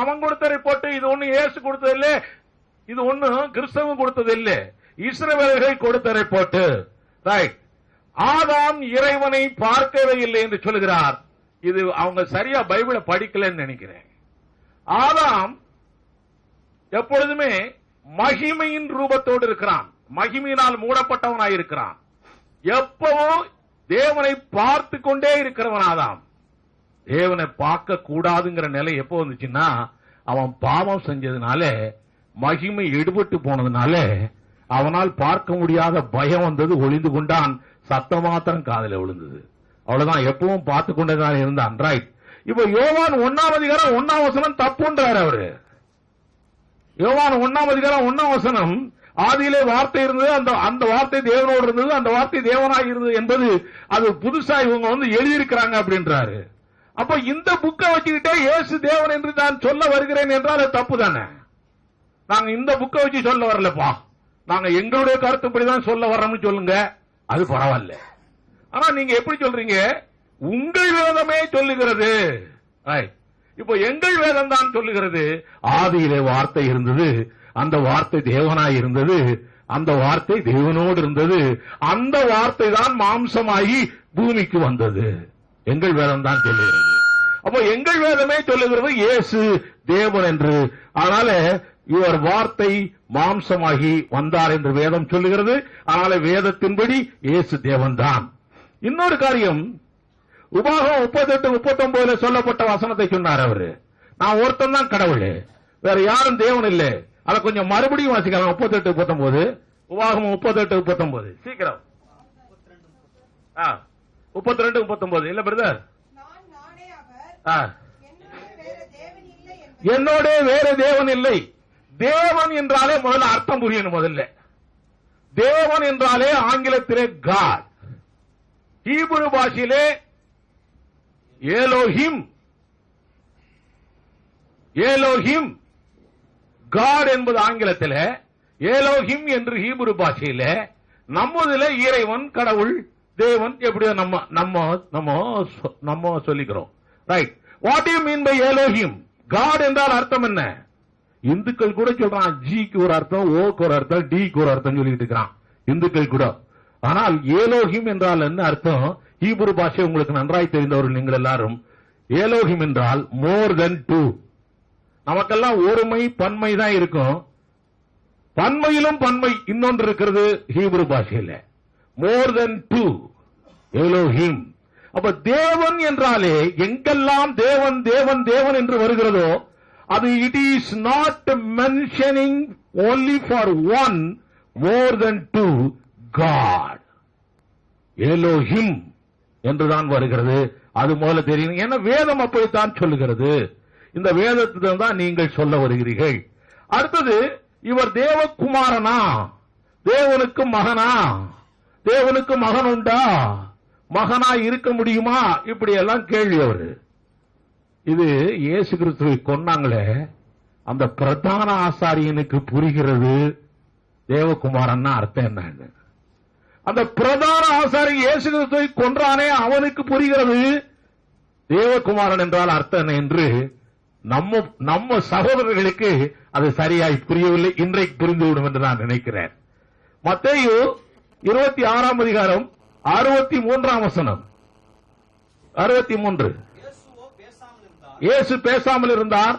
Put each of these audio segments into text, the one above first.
அவன் கொடுத்த ரிப்போர்ட். இது ஒண்ணு இயேசு கொடுத்தது இல்ல, இது ஒண்ணு கிறிஸ்தவம் கொடுத்தது இல்ல, இஸ்ரவேலர்கள் கொடுத்த ரிப்போர்ட். ரைட். ஆதாம் இறைவனை பார்க்கவே இல்லை என்று சொல்கிறார். இது அவங்க சரியா பைபிளை படிக்கலன்னு நினைக்கிறேன். ஆதாம் எப்பொழுதுமே மகிமையின் ரூபத்தோடு இருக்கிறான், மகிமையினால் மூடப்பட்டவனாய் இருக்கிறான். எப்பவும் தேவனை பார்த்து கொண்டே இருக்கிறவன் ஆதாம். தேவனை பார்க்க கூடாதுங்கிற நிலை எப்போ வந்துச்சுன்னா, அவன் பாவம் செஞ்சதுனால, மகிமை எடுபட்டு போனதுனால அவனால் பார்க்க முடியாத பயம் வந்தது, ஒளிந்து கொண்டான். சத்தம் மாத்திரம் காதல விழுந்தது, அவ்வளவுதான். எப்பவும் பார்த்து கொண்டேதான் இருந்தான். ரைட். இப்ப யோவான் 1ஆம் அதிகாரம் 1ஆம் வசனம் தப்புன்றார் அவரு. யோவான் 1ஆம் அதிகாரம் 1ஆம் வசனம், ஆதியிலே வார்த்தை இருந்தது, அந்த வார்த்தை தேவனோடு இருந்தது, அந்த வார்த்தை தேவனாய் இருந்தது என்பது அது புதுசா இவங்க எழுதியிருக்கிறாங்க அப்படின்றாரு. அப்ப இந்த புக்கை வச்சுக்கிட்டே இயேசு தேவன் என்று நான் சொல்ல வருகிறேன் என்றால் அது தப்பு தானே. நாங்க இந்த புக்கை வச்சு சொல்ல வரலப்பா, நாங்க எங்களுடைய கருத்துப்படிதான் சொல்ல வர்றோம்னு சொல்லுங்க, அது பரவாயில்ல. ஆனா நீங்க எப்படி சொல்றீங்க? உங்கள் வேதமே சொல்லுகிறது. இப்போ எங்கள் வேதம் தான் சொல்லுகிறது, ஆதியிலே வார்த்தை இருந்தது, அந்த வார்த்தை தேவனாய் இருந்தது, அந்த வார்த்தை தேவனோடு இருந்தது, அந்த வார்த்தை தான் மாம்சமாகி பூமிக்கு வந்தது. எங்கள் வேதம் தான் சொல்லுகிறது. அப்போ எங்கள் வேதமே சொல்லுகிறது இயேசு தேவன் என்று. அதனால இவர் வார்த்தை மாம்சமாகி வந்தார் என்று வேதம் சொல்லுகிறது. அதனால வேதத்தின்படி இயேசு தேவன் தான். இன்னொரு காரியம், உபாகம் 38-39 சொல்லப்பட்ட வசனத்தை சொன்னார் அவரு. நான் ஒருத்தன் தான் கடவுள், வேற யாரும் தேவன் இல்லை. அதை கொஞ்சம் மறுபடியும் வாசிக்கலாம். 38-39, உபாகம் 38-39 சீக்கிரம். 32-39 இல்ல பிரதர்? என்னோட வேற தேவன் இல்லை. தேவன் என்றாலே முதல்ல அர்த்தம் புரியணும். முதல்ல தேவன் என்றாலே ஆங்கிலத்திலே காட், ஹீப்ரு பாஷையிலே ஏலோஹிம், ஏலோஹிம் காட் என்பது ஆங்கிலத்தில், ஏலோஹிம் என்று ஹீப்ரு பாஷையில, நம்மதில இறைவன், கடவுள், தேவன், எப்படியோ நம்ம சொல்லிக்கிறோம். Right. What you mean by Elohim? God என்றால் அர்த்தம் என்ன? இந்துக்கள் கூட சொல்றான், ஜிக்கு ஒரு அர்த்தம், ஓக்கு ஒரு அர்த்தம், டிக்கு ஒரு அர்த்தம் சொல்லிட்டு இருக்கிறான் இந்துக்கள் கூட. ஆனால் ஏலோஹிம் என்றால் என்ன அர்த்தம்? ஹீப்ரு பாஷை உங்களுக்கு நன்றாய் தெரிந்தவர்கள் நீங்கள் எல்லாரும். ஏலோஹிம் என்றால் மோர் தென் டூ. நமக்கெல்லாம் ஒருமை பன்மை தான் இருக்கும், பன்மையிலும் பன்மை இன்னொன்று இருக்கிறது ஹீப்ரு பாஷையில், மோர் தென் டூ, ஏலோஹிம். அப்ப தேவன் என்றாலே எங்கெல்லாம் தேவன் தேவன் தேவன் என்று வருகிறதோ அது it is not mentioning only for one, more then two God, Elohim என்றுதான் வருகிறது. அது முதல்ல தெரியும். ஏன்னா வேதம் அப்படித்தான் சொல்லுகிறது. இந்த வேதத்திடம் தான் நீங்கள் சொல்ல வருகிறீர்கள். அடுத்தது, இவர் தேவகுமாரனா, தேவனுக்கு மகனா, தேவனுக்கு மகன் உண்டா, மகனா இருக்க முடியுமா, இப்படி எல்லாம் கேள்வி அவரு. இது இயேசு கிறிஸ்துவை கொன்னாங்களே அந்த பிரதான ஆசாரியனுக்கு புரிகிறது தேவகுமாரன் அர்த்தம் என்னன்னு. அந்த பிரதான ஆசாரி இயேசு கிறிஸ்துவை கொன்றானே அவனுக்கு புரிகிறது தேவகுமாரன் என்றால் அர்த்தம் என்ன என்று. நம்ம சகோதரர்களுக்கு அது சரியாய் புரியவில்லை. இன்றைக்கு புரிந்துவிடும் என்று நான் நினைக்கிறேன். மத்தேயு 26ஆம் அதிகாரம் 63ஆம் வசனம். 63. இயேசு பேசாமல் இருந்தார்.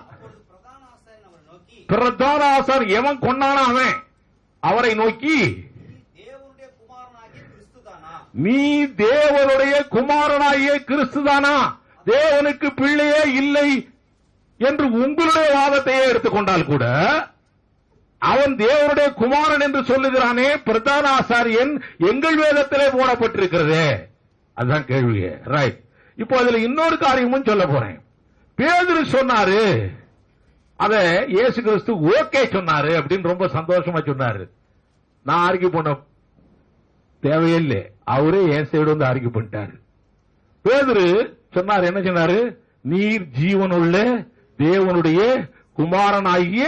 பிரதான ஆசார் எவன் கொண்டானா அவன் அவரை நோக்கி, நீ தேவனுடைய குமாரனாகிய கிறிஸ்துதானா, தேவனுக்கு பிள்ளையே இல்லை என்று உங்களுடைய வாதத்தையே எடுத்துக்கொண்டால் கூட அவன் தேவனுடைய குமாரன் என்று சொல்லுகிறானே பிரதான ஆசாரியன் எங்கள் வேதத்திலே போடப்பட்டிருக்கிறதே. அதுதான் கேள்வி. ரைட். இப்போ அதுல இன்னொரு காரியமும் சொல்ல போறேன். பேதுரு சொன்னாரு, அத இயேசு கிறிஸ்து ஓகே சொன்னாரு அப்படின்னு ரொம்ப சந்தோஷமா சொன்னாரு. நான் ஆர்கியூ பண்ண தேவையில்லை, அவரே என் சைடு வந்து ஆர்கியூ பண்ணிட்டாரு. பேதுரு சொன்னாரு, என்ன சொன்னாரு? நீர் ஜீவனுள்ள தேவனுடைய குமாரனாகிய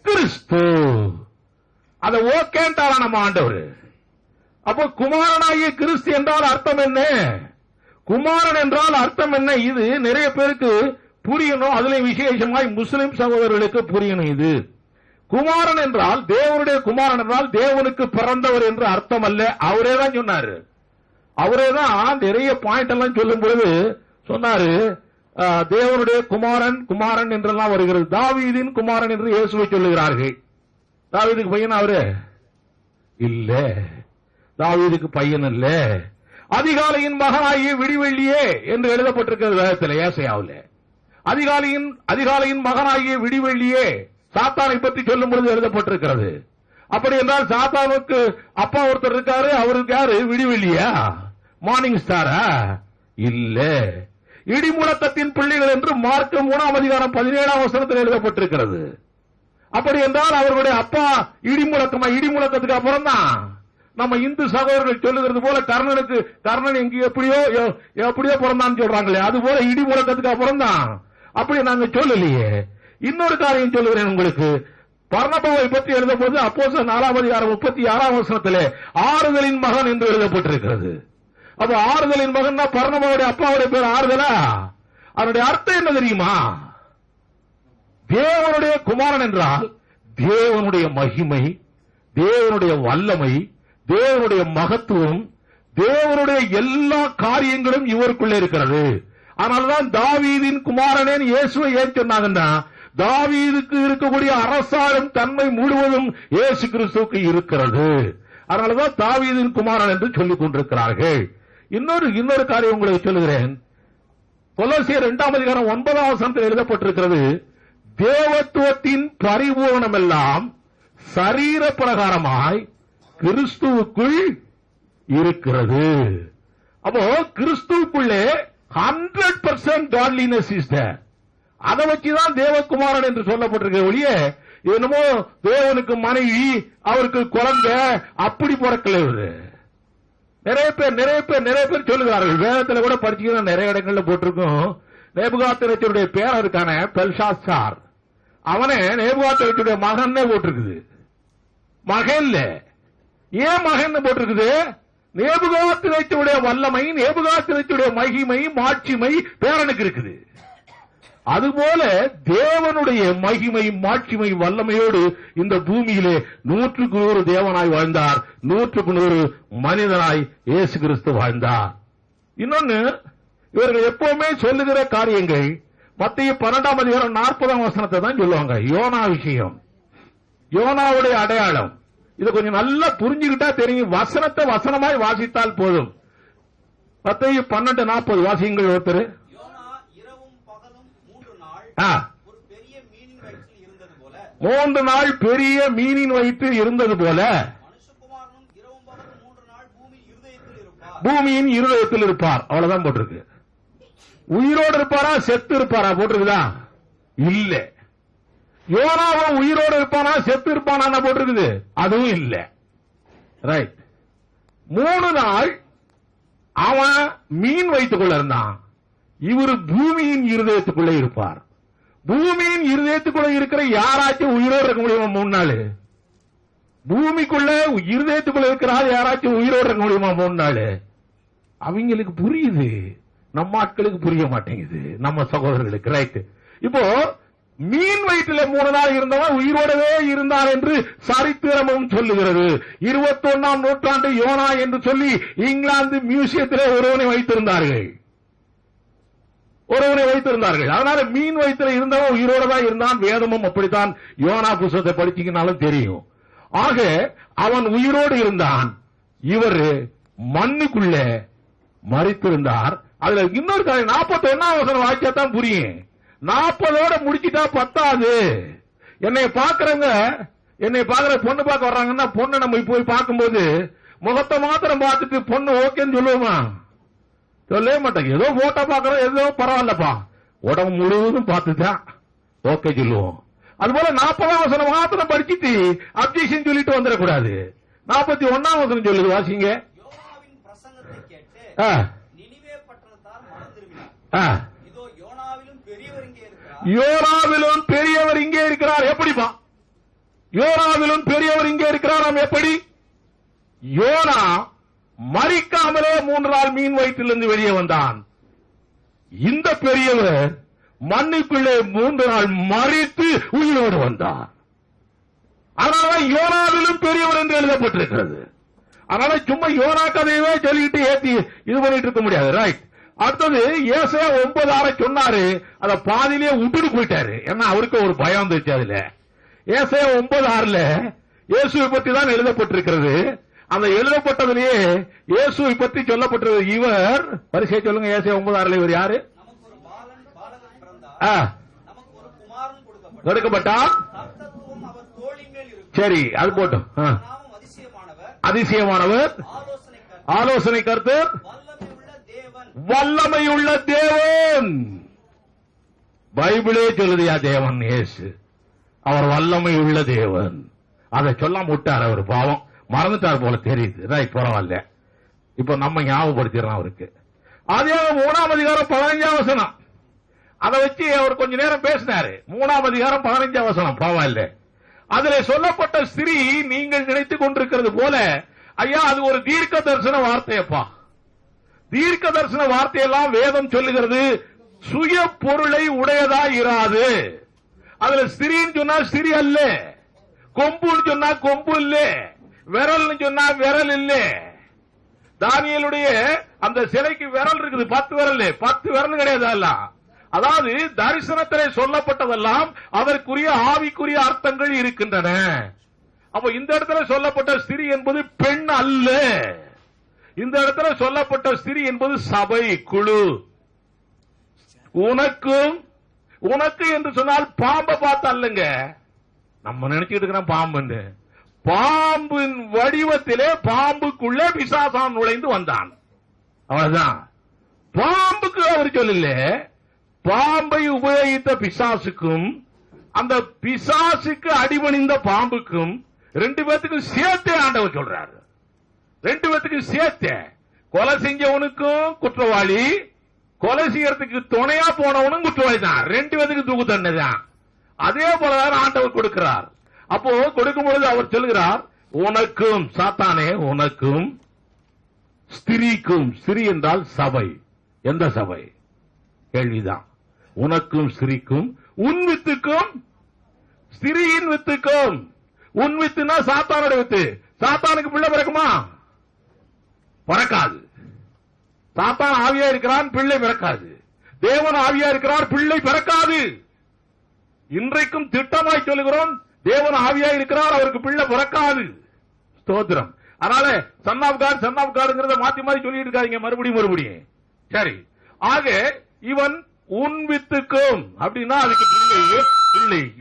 கிறிஸ்து. அத ஓகேன்ட்டாரா நம்ம ஆண்டவர். அப்போ குமாரனாகிய கிறிஸ்து என்றால் அர்த்தம் என்ன? குமாரன் என்றால் அர்த்தம் என்ன? இது நிறைய பேருக்கு புரியணும். அதுல விசேஷமாய் முஸ்லிம் சகோதரர்களுக்கு புரியணும். இது குமாரன் என்றால் தேவனுடைய குமாரன் என்றால் தேவனுக்கு பிறந்தவர் என்று அர்த்தம் அல்ல. அவரே தான் சொன்னாரு. அவரே தான் நிறைய பாயிண்ட் எல்லாம் சொல்லும் பொழுது சொன்னாரு, தேவனுடைய குமாரன் குமாரன் என்றெல்லாம் வருகிறது. தாவீதின் குமாரன் என்று இயேசுவை சொல்லுகிறார்கள். தாவீதுக்கு பையன் அவரு இல்ல, தாவீதுக்கு பையன் இல்ல. அதிகாலையின் மகனாகிய விடிவெள்ளியே என்று எழுதப்பட்டிருக்கிறது வேதத்தில், ஏசாயாவில். அதிகாலையின் மகனாகிய விடிவெள்ளியே சாத்தானை பற்றி சொல்லும் பொழுது எழுதப்பட்டிருக்கிறது. அப்படி என்றால் சாத்தானுக்கு அப்பா ஒருத்தர் இருக்காரு, அவருக்கு யாரு? விடிவெள்ளியா, மார்னிங் ஸ்டாரா? இல்ல, இடிமுழக்கத்தின் பிள்ளைகள் என்று மார்க் 3:17 எழுதப்பட்டிருக்கிறது. அப்படி என்றால் அவர்களுடைய அப்பா இடிமுழக்கத்துக்கு அப்புறம் தான் நம்ம இந்து சகோதரர்கள் சொல்லுகிறது போல கர்ணன் எங்க எப்படியோ பிறந்தான்னு சொல்றாங்களே, அது போல இடிமுழக்கத்துக்கு அப்புறம் தான். அப்படி நாங்க சொல்லலையே. இன்னொரு காரியம் சொல்லுகிறேன் உங்களுக்கு. பர்னபாவை பற்றி எழுதப்போது அப்போஸ்தலர் 4:36 ஆறுதலின் மகன் என்று எழுதப்பட்டிருக்கிறது. அப்ப ஆறுதலின் மகன் பர்னபாவுடைய அப்பாவுடைய பேர் ஆறுதலா? அதனுடைய அர்த்தம் என்ன தெரியுமா? தேவனுடைய குமாரன் என்றால் தேவனுடைய மகிமை, தேவனுடைய வல்லமை, தேவனுடைய மகத்துவம், தேவனுடைய எல்லா காரியங்களும் இவருக்குள்ளே இருக்கிறது. அதனால்தான் தாவீதின் குமாரனே இயேசுவை ஏன் சொன்னாங்கன்னா, தாவீதுக்கு இருக்கக்கூடிய அரசாளும் தன்மை முழுவதும் இயேசு கிறிஸ்துவுக்கு இருக்கிறது. அதனாலதான் தாவீதின் குமாரன் என்று சொல்லிக் கொண்டிருக்கிறார்கள். இன்னொரு காரியம் உங்களுக்கு சொல்லுகிறேன். கொலோசியர் 2:9 எழுதப்பட்டிருக்கிறது, தேவத்துவத்தின் பரிபூரணம் எல்லாம் சரீர பிரகாரமாய் கிறிஸ்துவுக்குள் இருக்கிறது. அப்போ கிறிஸ்துவுக்குள்ளே 100% காட்லினஸ் இஸ் தேர். அதை வச்சுதான் தேவகுமாரன் என்று சொல்லப்பட்டிருக்க ஒழிய என்னமோ தேவனுக்கு மனைவி அவருக்கு குழந்தை அப்படி பிறக்கல. நிறைய பேர் சொல்லுகிறார்கள். வேதத்தில் கூட படிச்சீங்கன்னா நிறைய இடங்கள்ல போட்டிருக்கும். நேபுகாத்நேச்சருடைய பேர் இருக்கான பெல்ஷாத்சார், அவனே நேபுகாத்நேச்சருடைய மகன் போட்டிருக்குது. மகன்ல ஏன் மகன் போட்டிருக்குது? நேபுகாத்நேச்சருடைய வல்லமை, நேபுகாத்நேச்சருடைய மகிமை, மாட்சிமை பேரனுக்கு இருக்குது. அதுபோல தேவனுடைய மகிமை, மாட்சிமை, வல்லமையோடு இந்த பூமியிலே 100% தேவனாய் வாழ்ந்தார், 100% மனிதனாய் இயேசு கிறிஸ்து வாழ்ந்தார். இன்னொன்னு, இவர்கள் எப்பவுமே சொல்லுகிற காரியங்கள் மத்திய 12:40 தான் சொல்லுவாங்க. யோனா விஷயம், யோனாவுடைய அடையாளம். இதை கொஞ்சம் நல்லா புரிஞ்சுக்கிட்டா தெரியும். வசனத்தை வசனமாய் வாசித்தால் போதும். மத்திய 12:40 வாசியுங்கள். ஒருத்தர் மூன்று நாள் பெரிய மீனின் வயிற்றில் இருந்தது போல பூமியின் இருதயத்தில் இருப்பார். அவ்வளவுதான் போட்டிருக்கு. உயிரோடு இருப்பாரா செத்து இருப்பாரா போட்டிருக்குதா? இல்ல. யோனாவும் உயிரோடு இருப்பானா செத்து இருப்பானா போட்டிருக்குது? அதுவும் இல்ல. ரைட். 3 நாள் அவன் மீன் வயிற்றுக்குள்ள இருந்தான். இவர் பூமியின் இருதயத்துக்குள்ளே இருப்பார். பூமியின் இருதயத்துக்குள்ள இருக்கிற யாராச்சும் உயிரோடு இருக்க முடியுமா? 3 நாள் பூமிக்குள்ள இருதயத்துக்குள்ள இருக்கிறார் யாராச்சும் உயிரோடு இருக்க முடியுமா? 3 நாள். அவங்களுக்கு புரியுது, நம்ம ஆட்களுக்கு புரிய மாட்டேங்குது, நம்ம சகோதரர்களுக்கு. ரைட். இப்போ மீன் வயிற்றில 3 நாள் இருந்தவன் உயிரோடவே இருந்தார் என்று சரித்திரமும் சொல்லுகிறது. 21ஆம் நூற்றாண்டு யோனா என்று சொல்லி இங்கிலாந்து மியூசியத்திலே ஒருவனை வைத்திருந்தார்கள். அதனால மீன் வயிற்றில் இருந்தவன் உயிரோட தான் இருந்தான். வேதமும் அப்படித்தான். யோனா புத்தகத்தை படிச்சீங்கன்னாலும் தெரியும். ஆக அவன் உயிரோடு இருந்தான், இவர் மண்ணுக்குள்ள மறித்திருந்தார். அதுல இன்னொரு காரியம் 41ஆம் வாக்கியத்தான் புரியும். 40ஓட முடிச்சுட்டா பத்தாது. என்னை பாக்குற பொண்ணு பார்க்க வர்றாங்கன்னா, பொண்ணு நம்ம போய் பார்க்கும்போது முகத்தை மாத்திரம் பார்த்துட்டு பொண்ணு ஓகேன்னு சொல்லுவோமா? சொல்லவே மாட்டாங்க. ஏதோ போட்டோ பாக்குறோம், ஏதோ பரவாயில்லப்பா, உடம்பு முழுவதும் பார்த்துதான் ஓகே சொல்லுவோம். அதுபோல 40ஆம் மாத்திரம் படிச்சுட்டு அப்ஜெக்ஷன் சொல்லிட்டு வந்துடக்கூடாது. 41ஆம் சொல்லுது, வாசிங்க. யோனாவிலும் பெரியவர் இங்கே இருக்கிறார். எப்படிப்பா யோனாவிலும் பெரியவர் இங்கே இருக்கிறார்? எப்படி? யோனா மறிக்காமலே 3 நாள் மீன் வயிற்றிலிருந்து வெளியே வந்தான். இந்த பெரியவர் மண்ணுக்குள்ளே 3 நாள் மறித்து உயிரோடு வந்தார். அதனாலதான் யோனாவிலும் பெரியவர் என்று எழுதப்பட்டிருக்கிறது. அதனால சும்மா யோனா கதையவே சொல்லிட்டு ஏத்தி இது பண்ணிட்டு இருக்க முடியாது. ரைட். அடுத்தது ஏசாயா 9:6 சொன்னாரு, அத பாதியிலே விட்டுட்டு போயிட்டாரு. ஏன்னா அவருக்கு ஒரு பயம் வந்துச்சு. அதுல ஏசாயா 9:6 இயேசுவை பற்றி தான் எழுதப்பட்டிருக்கிறது. அந்த எழுதப்பட்டதிலேயே இயேசுவை பற்றி சொல்லப்பட்டிருக்கிறது. இவர் பரிசை சொல்லுங்க. ஏசாயா 9:6 இவர் யாரு? கொடுக்கப்பட்டார். சரி, அது போட்டோம். அதிசயமானவர், ஆலோசனை கர்த்தர், வல்லமையுள்ள தேவன். பைபிளே சொல்லுதியா தேவன் இயேசு அவர் வல்லமையுள்ள தேவன். அதை சொல்லாம விட்டார். அவர் பாவம் மறந்துட்டார் போல தெரியுது. ரைட், பரவாயில்ல. இப்ப நம்ம ஞாபகப்படுத்திடுறோம் அவருக்கு. அதே 3ஆம் அதிகாரம் 15ஆம் வசனம், அதை வச்சு அவர் கொஞ்ச நேரம் பேசினாரு. 3ஆம் அதிகாரம் 15ஆம் வசனம், பரவாயில்ல. அதில் சொல்லப்பட்ட ஸ்திரீ நீங்கள் நினைத்துக் கொண்டிருக்கிறது போல, ஐயா அது ஒரு தீர்க்க தரிசன வார்த்தையப்பா. தீர்க்க தரிசன வார்த்தையெல்லாம் வேதம் சொல்லுகிறது சுய பொருளை உடையதா இராது. அதுல ஸ்திரீன்னு சொன்னா ஸ்திரீ அல்ல, கொம்புன்னு சொன்னா கொம்பு இல்ல, விரல்னு சொன்னா விரல் இல்ல. தானியேலுடைய அந்த சிலைக்கு விரல் இருக்குது, 10 விரல், 10 விரல் கிடையாது. அதாவது தரிசனத்திலே சொல்லப்பட்டதெல்லாம் அதற்குரிய ஆவிக்குரிய அர்த்தங்கள் இருக்கின்றன. அப்ப இந்த இடத்துல சொல்லப்பட்ட ஸ்திரீ என்பது பெண் அல்ல. இந்த இடத்துல சொல்லப்பட்ட ஸ்திரீ என்பது சபை குழு. உனக்கு என்று சொன்னால் பாம்பை பார்த்து அல்லங்க. நம்ம நினைச்சிட்டு இருக்கிறோம் பாம்பு. பாம்பின் வடிவத்திலே பாம்புக்குள்ளே பிசாசான் நுழைந்து வந்தான். அவ்வளவுதான். பாம்புக்கு அவர் சொல்லல, பாம்பை உபயோகித்த பிசாசுக்கும் அந்த பிசாசுக்கு அடிபணிந்த பாம்புக்கும் 2 பேத்துக்கும் சேர்த்தே ஆண்டவர் சொல்றாரு. 2 பேத்துக்கும் சேர்த்தே. கொலை செஞ்சவனுக்கும் குற்றவாளி, கொலை செய்யறதுக்கு துணையா போனவனும் குற்றவாளி தான். 2 பேத்துக்கு தூக்கு தண்டனை தான். அதே போலதான் ஆண்டவர் கொடுக்கிறார். அப்போ கொடுக்கும் பொழுது அவர் சொல்கிறார், உனக்கும் சாத்தானே, உனக்கும் ஸ்திரீக்கும். ஸ்திரீ என்றால் சபை. எந்த சபை? கேள்விதான். உனக்கும் ஸ்திரீக்கும், உன் வித்துக்கும், ஸ்திரீயின் வித்துக்கும். உன் வித்துனா சாத்தானுடைய வித்து. சாத்தானுக்கு பிள்ளை பிறக்குமா? பிறக்காது. சாத்தான் ஆவியா இருக்கிறான், பிள்ளை பிறக்காது. தேவன் ஆவியா இருக்கிறார், பிள்ளை பிறக்காது. இன்றைக்கும் திட்டமாய் சொல்லுகிறோம், தேவன் ஆவியா இருக்கிறார், அவருக்கு பிள்ளை பிறக்காது. ஸ்தோத்திரம். அதனால சன் ஆஃப் காட்ங்கிறத மாத்தி மாத்தி சொல்லிட்டு இருக்காங்க மறுபடியும். சரி, ஆக இவன் உன் வித்துக்கும் அப்படின்னா அதுக்கு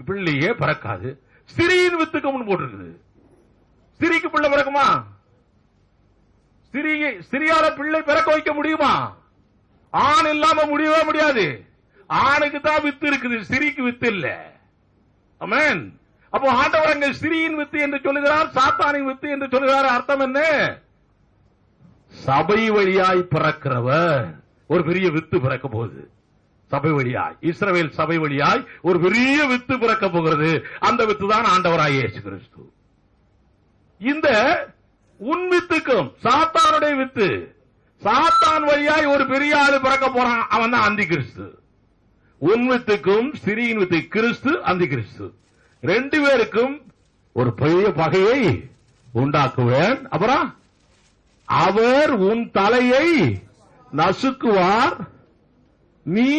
பிள்ளையே பிறக்காது. ஸ்திரீயின் வித்துக்கும் போட்டிருக்குது. ஸ்திரீக்கு பிள்ளை பிறக்குமா? ஸ்திரீயால பிள்ளை பிறக்க வைக்க முடியுமா? ஆண் இல்லாம முடியவே முடியாது. ஆணுக்கு தான் வித்து இருக்குது, ஸ்திரீக்கு வித்து இல்ல. ஆமென். அப்போ ஆண்டவர் அங்க ஸ்திரீயின் வித்து என்று சொல்லுகிறார், சாத்தானின் வித்து என்று சொல்லுகிறார். அர்த்தம் என்ன? சபை வழியாய் பிறக்கிறவர் ஒரு பெரிய வித்து பிறக்க போகுது. சபை வழியாய், இஸ்ரவேல் சபை வழியாய் ஒரு பெரிய வித்து பிறக்க போகிறது. அந்த வித்து தான் ஆண்டவராய் இயேசு கிறிஸ்து. இந்த உன் வித்துக்கும் சாத்தானுடைய வித்து, சாத்தான் வழியாய் ஒரு பெரிய ஆளு பிறக்க போறான், அவன் தான் அந்தி கிறிஸ்து. உன் வித்துக்கும் ஸ்திரீயின் வித்து, கிறிஸ்து அந்தி கிறிஸ்து. 2 பேருக்கும் ஒரு பெரிய பகையை உண்டாக்குவேன். அப்புறம் அவர் உன் தலையை நசுக்குவார், நீ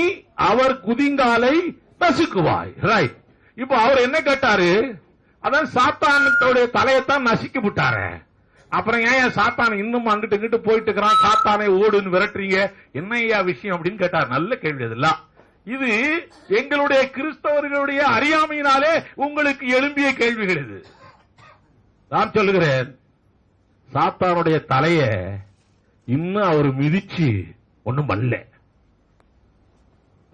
அவர் குதிங்காலை நசுக்குவாய். ரைட். இப்ப அவர் என்ன கேட்டாரு? அதான் சாத்தானுடைய தலையத்தான் நசுக்கி விட்டாரு. அப்புறம் ஏன் சாத்தான் இன்னும் அங்கிட்டு இங்கிட்டு போயிட்டு இருக்கிறான், சாத்தானை ஓடுன்னு விரட்டுறீங்க, என்னையா விஷயம் அப்படின்னு கேட்டார். நல்ல கேள்வி. இதெல்லாம் இது எங்களுடைய கிறிஸ்தவர்களுடைய அறியாமையினாலே உங்களுக்கு எழும்பிய கேள்விகள். இது நான் சொல்லுகிறேன், சாத்தானுடைய தலைய இன்னும் அவர் மிதிச்சு ஒண்ணும் பண்ணல.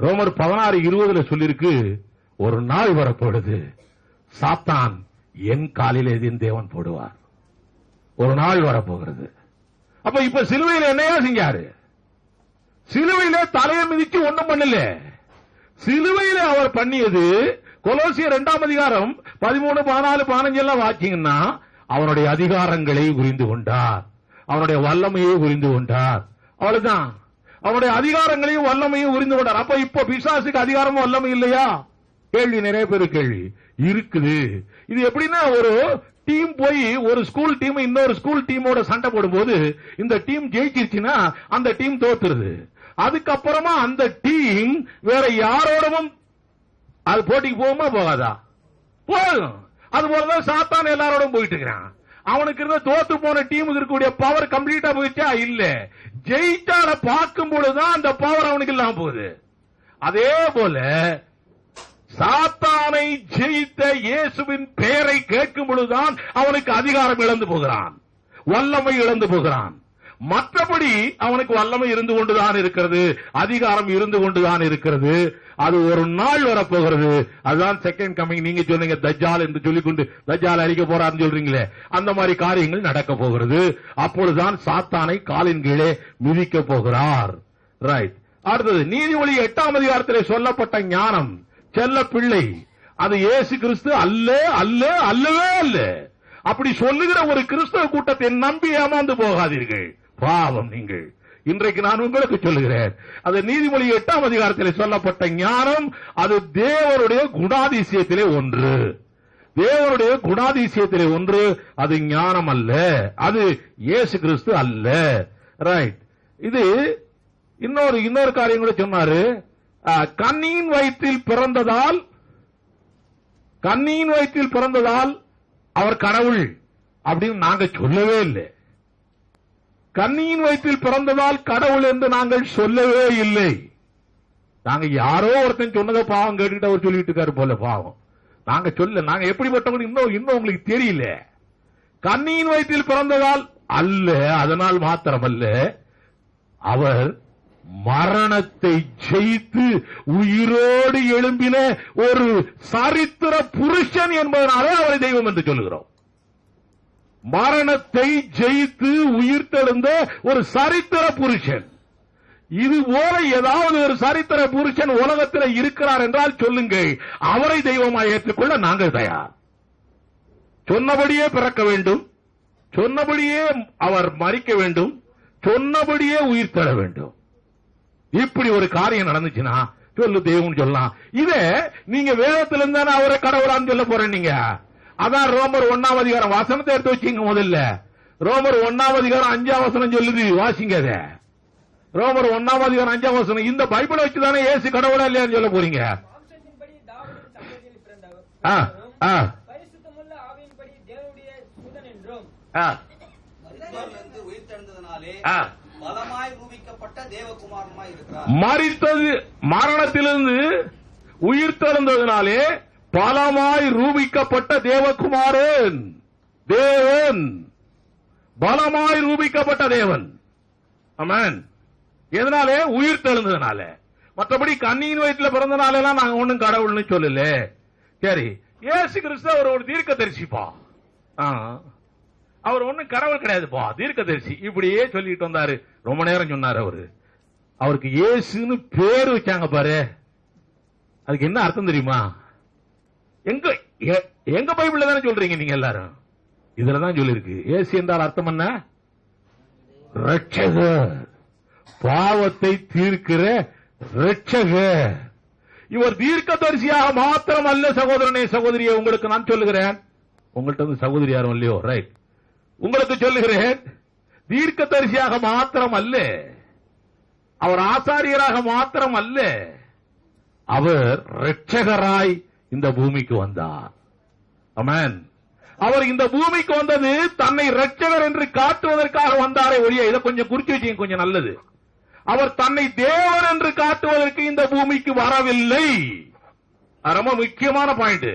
ரோமர் 16:20 சொல்லிருக்கு, ஒரு நாள் வரப்போடுது சாத்தான் என் காலில் எதின் தேவன் போடுவார். ஒரு நாள் வரப்போகிறது. அப்ப இப்ப சிலுவையில் என்னையா செஞ்சாரு? சிலுவையில தலையை மிதிச்சு ஒண்ணும் பண்ணல. சிலுவையில அவர் பண்ணியது, கொலோசியர் 2ஆம் அதிகாரம் 13, 14, 15 எல்லாம் வாசிங்கன்னா அவனுடைய அதிகாரங்களை புரிந்து கொண்டார், அவனுடைய வல்லமையை புரிந்து கொண்டார். அவ்வளவுதான். அவருடைய அதிகாரங்களையும் வல்லமையும் உரிந்து கொண்டார். அப்ப இப்ப பிசாசுக்கு அதிகாரமும் வல்லமை இல்லையா? கேள்வி, நிறைய பேர் கேள்வி இருக்குது. இது எப்படின்னா, ஒரு டீம் போய் ஒரு ஸ்கூல் டீம் இன்னொரு ஸ்கூல் டீமோட சண்டை போடும்போது இந்த டீம் ஜெயிச்சிருச்சுன்னா அந்த டீம் தோத்துருது. அதுக்கப்புறமா அந்த டீம் வேற யாரோடவும் அது போட்டிக்கு போகுமா போகாதா? போகும். அது போலதான் சாத்தான் எல்லாரோடும் போயிட்டு இருக்கிறான். அவனுக்கு இருந்த தோத்து போன டீமுக்கு இருக்கக்கூடிய பவர் கம்ப்ளீட்டா போயிடுச்சா? இல்ல. ஜெயிச்சால பார்க்கும் பொழுதுதான் அந்த பவர் அவனுக்கு இல்லாம போகுது. அதே போல சாத்தானை ஜெயித்த இயேசுவின் பெயரை கேட்கும் பொழுதுதான் அவனுக்கு அதிகாரம் இழந்து போகிறான், வல்லமை இழந்து போகிறான். மற்றபடி அவனுக்கு வல்லமை இருந்து கொண்டுதான் இருக்கிறது, அதிகாரம் இருந்து கொண்டுதான் இருக்கிறது. அது ஒரு நாள் வரப்போகிறது. அதுதான் செகண்ட் கமிங். நீங்க சொன்னீங்க தஜ்ஜால் என்று சொல்லிக்கொண்டு தஜ்ஜால் அழிக்க போறான்னு சொல்றீங்களே, அந்த மாதிரி காரியங்கள் நடக்க போகிறது. அப்பொழுதுதான் சாத்தானை காலின் கீழே மிதிக்க போகிறார். ரைட். அடுத்தது நீதிமொழி 8ஆம் அதிகாரத்திலே சொல்லப்பட்ட ஞானம், செல்ல பிள்ளை, அது இயேசு கிறிஸ்து அல்ல, அல்ல, அல்லவே அல்ல. அப்படி சொல்லுகிற ஒரு கிறிஸ்தவ கூட்டத்தை நம்பி ஏமாந்து போகாதீர்கள். பாவம் நீங்கள். இன்றைக்கு நான் உங்களுக்கு சொல்லுகிறேன், அது நீதிமொழி 8ஆம் அதிகாரத்தில் சொல்லப்பட்ட ஞானம், அது தேவனுடைய குணாதிசயத்திலே ஒன்று. தேவனுடைய குணாதிசயத்திலே ஒன்று. அது ஞானம் அல்ல, அது இயேசு கிறிஸ்து அல்ல. ரைட். இது இன்னொரு காரியம் கூட சொன்னாரு. கன்னியின் வயிற்றில் பிறந்ததால் அவர் கடவுள் அப்படின்னு நாங்க சொல்லவே இல்லை. கன்னியின் வயிற்றில் பிறந்ததால் கடவுள் என்று நாங்கள் சொல்லவே இல்லை. நாங்க யாரோ ஒருத்தன் சொன்னதை பாவம் கேட்டுக்கிட்டு அவர் சொல்லிட்டு இருக்காரு போல. பாவம் நாங்க சொல்ல. நாங்க எப்படிப்பட்டவங்க இன்னும் உங்களுக்கு தெரியல. கன்னியின் வயிற்றில் பிறந்ததால் அல்ல, அதனால் மாத்திரமல்ல, அவர் மரணத்தை ஜெயித்து உயிரோடு எழும்பின ஒரு சரித்திர புருஷன் என்பதனாலே அவரை தெய்வம் என்று சொல்லுகிறோம். மரணத்தை ஜெயித்து உயிர்த்தெழுந்த ஒரு சரித்திர புருஷன். இது போல ஏதாவது ஒரு சரித்திர புருஷன் உலகத்தில் இருக்கிறார் என்றால் சொல்லுங்கள். அவரை தெய்வமாக ஏற்றுக்கொள்ள நாங்கள் தயார். சொன்னபடியே பிறக்க வேண்டும், சொன்னபடியே அவர் மரிக்க வேண்டும், சொன்னபடியே உயிர்த்தெழ வேண்டும். இப்படி ஒரு காரியம் நடந்துச்சுன்னா சொல்லு தெய்வம் சொல்லலாம். இத நீங்க வேதத்திலிருந்து தானே அவரை கடவுளான்னு சொல்ல போறேன். நீங்க அதான் ரோமர் 1ஆம் அதிகாரம் வசனத்தை எடுத்து வச்சுங்க. முதல்ல ரோமர் 1ஆம் அதிகாரம் 5ஆம் வசனம் சொல்லுது, வாசிங்க. அத ரோமர் 1ஆம் அதிகாரம் 5ஆம் வசனம். இந்த பைபிளை வச்சுதானே இயேசு கடவுளா இல்லையான்னு சொல்ல போறீங்க. மரித்தது மரணத்திலிருந்து உயிர்த்தெழுந்ததினாலே பலமாய் ரூபிக்கப்பட்ட தேவகுமாரன். தேவன் பலமாய் ரூபிக்கப்பட்ட தேவன். ஆமென். எதனாலே? உயிர்த்தெழுந்ததினால. மற்றபடி கன்னியின் வயிற்றில் பிறந்தனாலாம் நாங்க ஒண்ணும் கடவுள்னு சொல்லல. சரி, இயேசு கிறிஸ்து அவர் ஒரு தீர்க்கதரிசிப்பா. அவர் ஒண்ணும் கடவுள் கிடையாதுப்பா, தீர்க்கதரிசி. இப்படியே சொல்லிட்டு வந்தாரு. ரொம்ப நேரம் சொன்னாரு. அவருக்கு இயேசுன்னு பேர் வச்சாங்க பாரு. அதுக்கு என்ன அர்த்தம் தெரியுமா? எங்க பைபிள்ல தானே சொல்றீங்க நீங்க எல்லாரும். இதுலதான் சொல்லிருக்கு. இயேசு என்றால் அர்த்தம் என்ன? ரட்சகர், பாவத்தை தீர்க்கிற ரட்சகர். இவர் தீர்க்கதரிசியாக மாத்திரம் அல்ல சகோதரனே, சகோதரியே. உங்களுக்கு நான் சொல்லுகிறேன், உங்கள்கிட்ட வந்து சகோதரி யாரும் இல்லையோ, ரைட், உங்களுக்கு சொல்லுகிறேன், தீர்க்கதரிசியாக மாத்திரம் அல்ல, அவர் ஆசாரியராக மாத்திரம் அல்ல, அவர் ரட்சகராய் இந்த பூமிக்கு வந்தார். ஆமென். அவர் இந்த பூமிக்கு வந்தது தன்னை ரட்சகர் என்று காட்டுவதற்காக வந்தாரே ஒழிய, இதை கொஞ்சம் குறிச்சு வச்சுங்க, கொஞ்சம் நல்லது. அவர் தன்னை தேவன் என்று காட்டுவதற்கு இந்த பூமிக்கு வரவில்லை. ரொம்ப முக்கியமான பாயிண்ட்.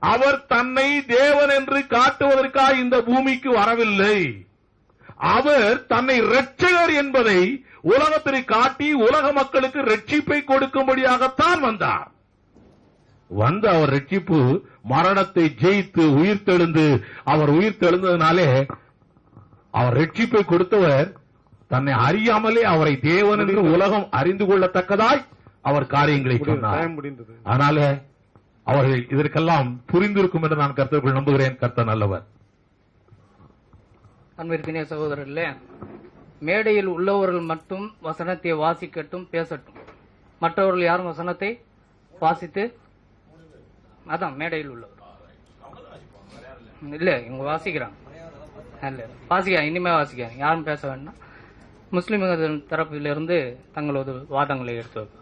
அவர் தன்னை தேவன் என்று காட்டுவதற்காக இந்த பூமிக்கு வரவில்லை. அவர் தன்னை ரட்சகர் என்பதை உலகத்திற்கு காட்டி உலக மக்களுக்கு ரட்சிப்பை கொடுக்கும்படியாகத்தான் வந்தார். வந்த அவர் ரட்சிப்பு மரணத்தை ஜெயித்து உயிர்த்தெழுந்து, அவர் உயிர்த்தெழுந்ததினாலே அவர் ரட்சிப்பை கொடுத்தவர் தன்னை அறியாமலே அவரை தேவன் என்று உலகம் அறிந்து கொள்ளத்தக்கதாய் அவர் காரியங்களை சொன்னார். அதனால அவர்கள் இதற்கெல்லாம் புரிந்திருக்கும் என்று நான் கர்த்தருக்குள் நம்புகிறேன். கர்த்தர் நல்லவர். அன்பிற்கினிய சகோதரர்களே, மேடையில் உள்ளவர்கள் மட்டும் வசனத்தை வாசிக்கட்டும், பேசட்டும். மற்றவர்கள் யாரும் வசனத்தை வாசித்து, அதான் மேடையில் உள்ளவர் இல்ல, இவங்க வாசிக்கிறாங்க. இல்ல வாசிக்க, இனிமே வாசிக்கிறாங்க. யாரும் பேச வேண்டாம். முஸ்லிம்கள் தரப்பிலிருந்து தங்களது வாதங்களை எடுத்து வைப்பார்.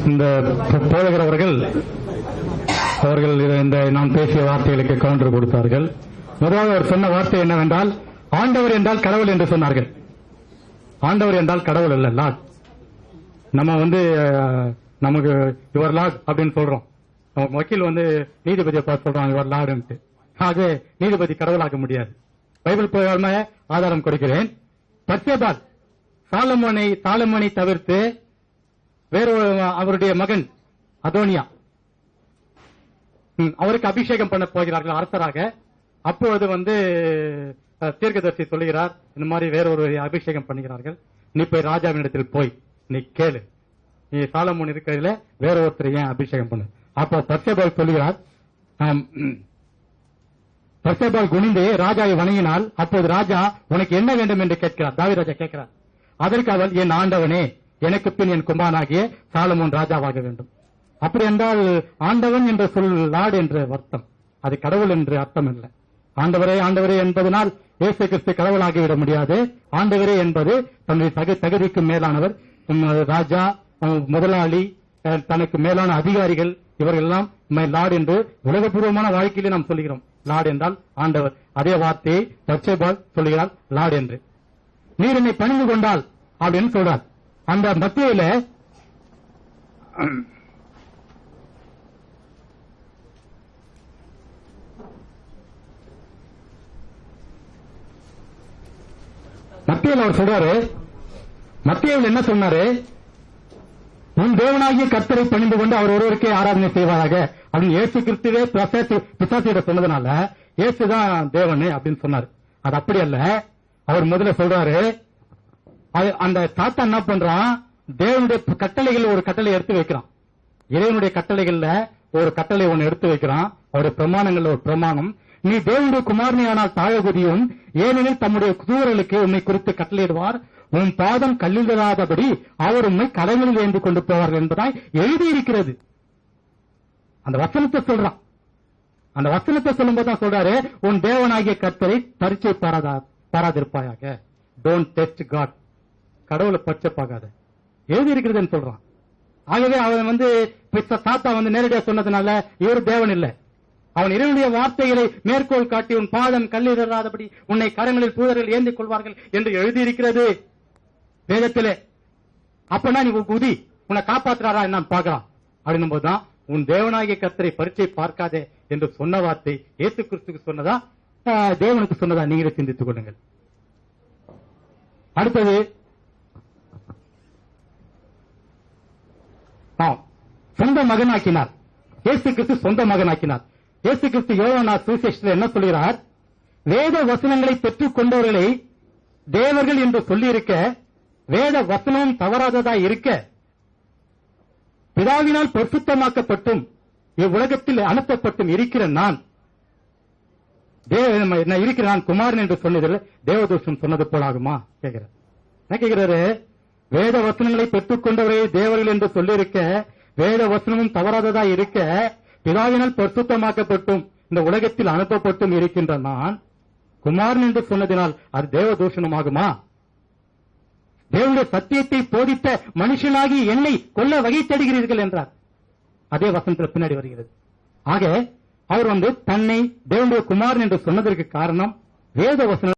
இந்த போதகர் அவர்கள் இந்த நான் பேசிய வார்த்தைகளுக்கு கவுண்டர் கொடுத்தார்கள். முதலாவது அவர் சொன்ன வார்த்தை என்னவென்றால், ஆண்டவர் என்றால் கடவுள் என்று சொன்னார்கள். ஆண்டவர் என்றால் கடவுள் அல்ல, லார்ட். நம்ம நமக்கு யுவர் லார்ட் அப்படின்னு சொல்றோம். வக்கீல் நீதிபதியை பார்த்து சொல்றாங்க யுவர் லார்ட். ஆக நீதிபதி கடவுளாக்க முடியாது. பைபிள் பிரகாரமே ஆதாரம் கொடுக்கிறேன். பத்சேபாள் சாலமோனை தவிர்த்து வேறு அவருடைய மகன் அதோனியா அவருக்கு அபிஷேகம் பண்ண போகிறார்கள் அரசராக. அப்போது தீர்க்கதரிசி சொல்லுகிறார், இந்த மாதிரி வேறொரு அபிஷேகம் பண்ணுகிறார்கள், நீ போய் ராஜாவினிடத்தில் போய் நீ கேளு, நீ சாலமோன் இருக்கிறதுல வேற ஒருத்தர் ஏன் அபிஷேகம் பண்ணு. அப்போ பத்சேபாள் சொல்லுகிறார், பத்சேபாள் குனிந்து ராஜாவை வணங்கினால், அப்போது ராஜா உனக்கு என்ன வேண்டும் என்று கேட்கிறார். தாவீது ராஜா கேட்கிறார். அதற்கு அவள், என் ஆண்டவனே, எனக்கு பின் என் குமாரனாகிய சாலமோன் ராஜாவாக வேண்டும். அப்படி என்றால் ஆண்டவன் என்ற சொல் லார்ட் என்ற அர்த்தம், அது கடவுள் என்று அர்த்தம் இல்லை. ஆண்டவரே ஆண்டவரே என்பதனால் இயேசு கிறிஸ்து கடவுளாகிவிட முடியாது. ஆண்டவரே என்பது தன்னுடைய தகுதிக்கு மேலானவர், ராஜா, முதலாளி, தனக்கு மேலான அதிகாரிகள், இவர்கள் எல்லாம் லார்ட் என்று உலகபூர்வமான வாழ்க்கையிலே நாம் சொல்கிறோம். லார்ட் என்றால் ஆண்டவர். அதே வார்த்தையை பத்சேபாள் சொல்கிறார் லார்ட் என்று. நீர் என்னை பணிந்து கொண்டால் அப்படின்னு சொல்றார். அந்த மத்தியில அவர் சொல்றாரு, மத்தியில் என்ன சொன்னாரு, உன் தேவனாகிய கர்த்தரை பணிந்து கொண்டு அவர் ஒருவருக்கே ஆராதனை செய்வாராக அப்படின்னு இயேசு கிறிஸ்துவே பிசாசியிட சொன்னதுனால இயேசுதான் தேவன் அப்படின்னு சொன்னார். அது அப்படி அல்ல. அவர் முதல்ல சொல்றாரு, அந்த தாத்தா என்ன பண்றான், தேவனுடைய கட்டளைகள் ஒரு கட்டளை எடுத்து வைக்கிறான். இறைவனுடைய கட்டளைகள்ல ஒரு கட்டளை ஒன்னு எடுத்து வைக்கிறான். அவருடைய பிரமாணங்கள்ல ஒரு பிரமாணம், நீ தேவனுடைய குமாரனியானால் தாழகுதியும், ஏனெனில் தம்முடைய தூதர்களுக்கு உண்மை குறித்து கட்டளையிடுவார், உன் பாதம் கல்லிடாதபடி அவர் உண்மை கலைகளில் ஏந்தி கொண்டு போவார்கள் என்பதாய் எழுதியிருக்கிறது. அந்த வசனத்தை சொல்றான். அந்த வசனத்தை சொல்லும் போதுதான் சொல்றாரு, உன் தேவனாகிய கர்த்தரை பரீட்சை பாராதிருப்பாயாக. டோன்ட் டெஸ்ட் காட், கடவுளை பரீட்சை பார்க்காத, எழுதி இருக்கிறதுன்னு சொல்றான். ஆகவே அவன் தாத்தா நேரடியாக சொன்னதுனால இவர் தேவன் இல்லை. அவன் இறைவனுடைய வார்த்தைகளை மேற்கோள் காட்டி, உன் பாதம் கல்லிடாதபடி உன்னை கரங்களில் தூதர்கள் ஏந்திக் கொள்வார்கள் என்று எழுதியிருக்கிறது வேதத்திலே. அப்பனா நீ குதி, உன்னை காப்பாற்றுறாரா என்ன பார்க்கலாம் அப்படின்னும் போதுதான் உன் தேவனாகிய கர்த்தரை பரீட்சை பார்க்காதே என்று சொன்ன வார்த்தை இயேசு கிறிஸ்துக்கு சொன்னதா தேவனுக்கு சொன்னதா நீங்களே சிந்தித்துக் கொள்ளுங்கள். அடுத்தது சொந்த மகனாக்கினார். இயேசு கிறிஸ்து சொந்த மகனாக்கினார். இயேசு கிறிஸ்து யோவான் சுவிசேஷத்தில் என்ன சொல்கிறார், வேத வசனங்களை பெற்றுக் கொண்டவர்களை தேவர்கள் என்று சொல்லியிருக்க, வேத வசனமும் தவறாததா இருக்க, பிதாவினால் பரிசுத்தமாக்கப்பட்டும் இவ்வுலகத்தில் அனுப்பப்பட்டும் இருக்கிற நான் குமாரன் என்று சொன்னதில் தேவதூஷம் சொன்னது போலாகுமா கேட்கிறார். என்ன கேட்கிறாரு, வேத வசனங்களை பெற்றுக் கொண்டவரை தேவர்கள் என்று சொல்லியிருக்க, வேத வசனமும் தவறாததா இருக்க, பிதாவினால் பரிசுத்தமாக்கப்பட்டும் இந்த உலகத்தில் அனுப்பப்பட்டும் இருக்கின்ற நான் குமாரன் என்று சொன்னதினால் அது தேவதூஷணமாகுமா? தேவனுடைய சத்தியத்தை போதித்த மனுஷனாகி என்னை கொல்ல வகை தேடுகிறீர்கள் என்றார். அதே வசனத்தில் பின்னாடி வருகிறது. ஆக அவர் தன்னை தேவனுடைய குமாரன் என்று சொன்னதற்கு காரணம் வேத வசனம்